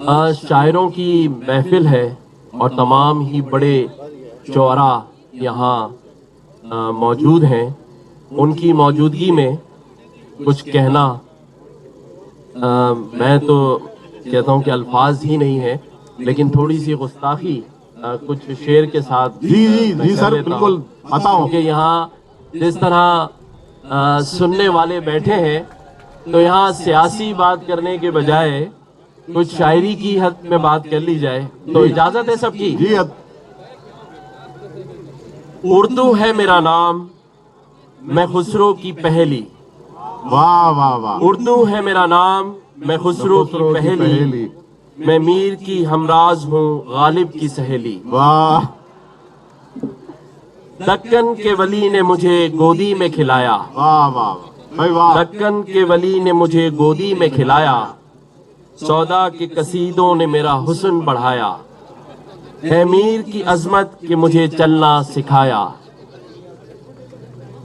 شاعروں کی محفل ہے اور تمام ہی بڑے شعراء یہاں موجود ہیں. ان کی موجودگی میں کچھ کہنا میں تو کہتا ہوں کہ الفاظ ہی نہیں ہے، لیکن تھوڑی سی گستاخی کچھ شعر کے ساتھ جی سر بالکل بتاؤ کہ یہاں جس طرح سننے والے بیٹھے ہیں تو یہاں سیاسی بات کرنے کے بجائے کچھ شاعری کی حد میں بات کر لی جائے تو اجازت ہے سب کی. جی اردو ہے میرا نام، میں خسرو کی پہلی. واہ واہ واہ. اردو ہے میرا نام، میں خسرو کی پہلی. میں میر کی ہمراز ہوں، غالب کی سہیلی. واہ. دکن کے ولی نے مجھے گودی میں کھلایا. واہ واہ. دکن کے ولی نے مجھے گودی میں کھلایا. سودا کے قصیدوں نے میرا حسن بڑھایا. ہے میر کی عظمت کہ مجھے چلنا سکھایا.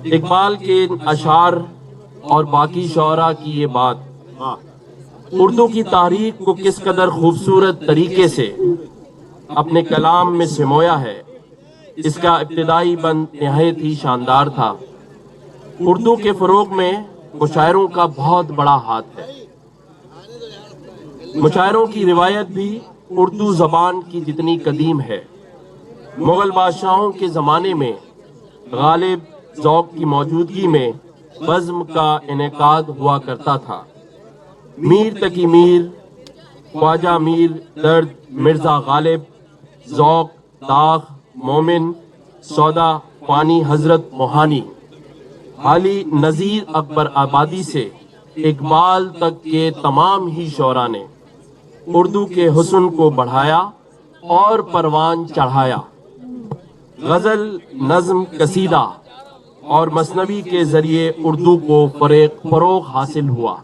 اقبال کے اشعار اور باقی شعراء کی یہ بات اردو کی تاریخ کو کس قدر خوبصورت طریقے سے اپنے کلام میں سمویا ہے، اس کا ابتدائی بند نہایت ہی شاندار تھا. اردو کے فروغ میں مشاعروں کا بہت بڑا ہاتھ ہے. مشاعروں کی روایت بھی اردو زبان کی جتنی قدیم ہے. مغل بادشاہوں کے زمانے میں غالب ذوق کی موجودگی میں بزم کا انعقاد ہوا کرتا تھا. میر تقی میر، خواجہ میر درد، مرزا غالب، ذوق، داغ، مومن، سودا، پانی حضرت موہانی، حالی نذیر اکبر آبادی سے اقبال تک کے تمام ہی شعراء نے اردو کے حسن کو بڑھایا اور پروان چڑھایا. غزل، نظم، قصیدہ اور مثنوی کے ذریعے اردو کو فروغ حاصل ہوا.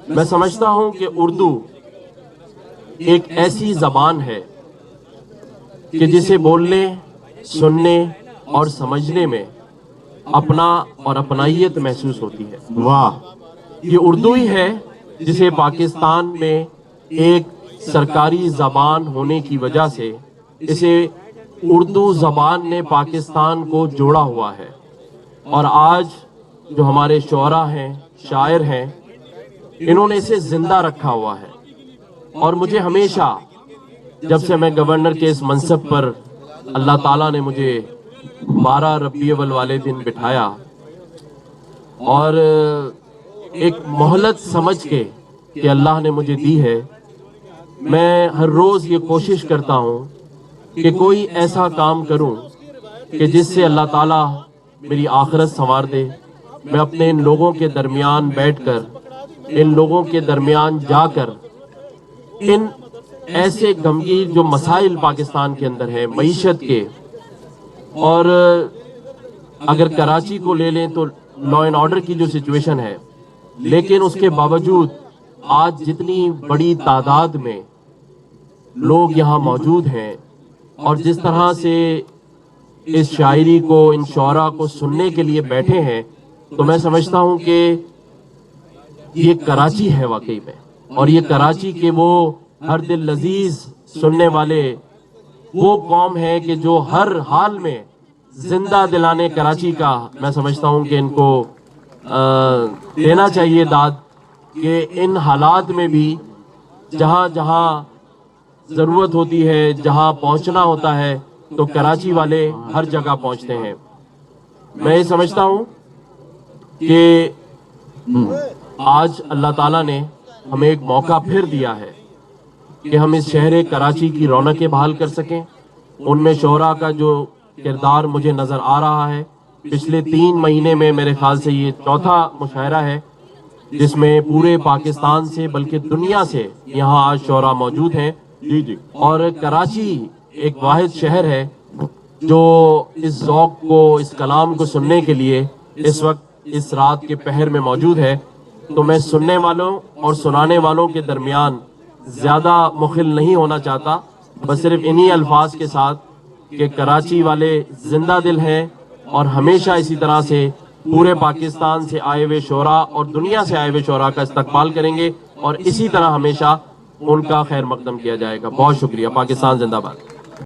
میں سمجھتا ہوں کہ اردو ایک ایسی زبان ہے کہ جسے بولنے، سننے اور سمجھنے میں اپنا اور اپنائیت محسوس ہوتی ہے. واہ. یہ اردو ہی ہے جسے پاکستان میں ایک سرکاری زبان ہونے کی وجہ سے اسے اردو زبان نے پاکستان کو جوڑا ہوا ہے. اور آج جو ہمارے شعراء ہیں، شاعر ہیں، انہوں نے اسے زندہ رکھا ہوا ہے. اور مجھے ہمیشہ جب سے میں گورنر کے اس منصب پر اللہ تعالیٰ نے مجھے 12 ربیع الاول والے دن بٹھایا اور ایک مہلت سمجھ کے کہ اللہ نے مجھے دی ہے، میں ہر روز یہ کوشش کرتا ہوں کہ کوئی ایسا کام کروں کہ جس سے اللہ تعالیٰ میری آخرت سنوار دے. میں اپنے ان لوگوں کے درمیان بیٹھ کر، ان لوگوں کے درمیان جا کر ان ایسے غمگین جو مسائل پاکستان کے اندر ہیں معیشت کے، اور اگر کراچی کو لے لیں تو لا اینڈ آرڈر کی جو سچویشن ہے، لیکن اس کے باوجود آج جتنی بڑی تعداد میں لوگ یہاں موجود ہیں اور جس طرح سے اس شاعری کو، ان شعراء کو سننے کے لیے بیٹھے ہیں، تو میں سمجھتا ہوں کہ یہ کراچی ہے واقعی میں. اور یہ کراچی کے وہ ہر دل لذیذ سننے والے وہ قوم ہے کہ جو ہر حال میں زندہ دلانے کراچی کا میں سمجھتا ہوں کہ ان کو دینا چاہیے داد، کہ ان حالات میں بھی جہاں جہاں ضرورت ہوتی ہے، جہاں پہنچنا ہوتا ہے، تو کراچی والے ہر جگہ پہنچتے ہیں. میں یہ سمجھتا ہوں کہ آج اللہ تعالیٰ نے ہمیں ایک موقع پھر دیا ہے کہ ہم اس شہر کراچی کی رونقیں بحال کر سکیں. ان میں شعراء کا جو کردار مجھے نظر آ رہا ہے، پچھلے 3 مہینے میں میرے خیال سے یہ چوتھا مشاعرہ ہے جس میں پورے پاکستان سے بلکہ دنیا سے یہاں آج شعراء موجود ہیں. جی. اور کراچی ایک واحد شہر ہے جو اس ذوق کو، اس کلام کو سننے کے لیے اس وقت اس رات کے پہر میں موجود ہے. تو میں سننے والوں اور سنانے والوں کے درمیان زیادہ مخل نہیں ہونا چاہتا، بس صرف انہی الفاظ کے ساتھ کہ کراچی والے زندہ دل ہیں اور ہمیشہ اسی طرح سے پورے پاکستان سے آئے ہوئے شعراء اور دنیا سے آئے ہوئے شعراء کا استقبال کریں گے اور اسی طرح ہمیشہ ان کا خیر مقدم کیا جائے گا. بہت شکریہ. پاکستان زندہ باد.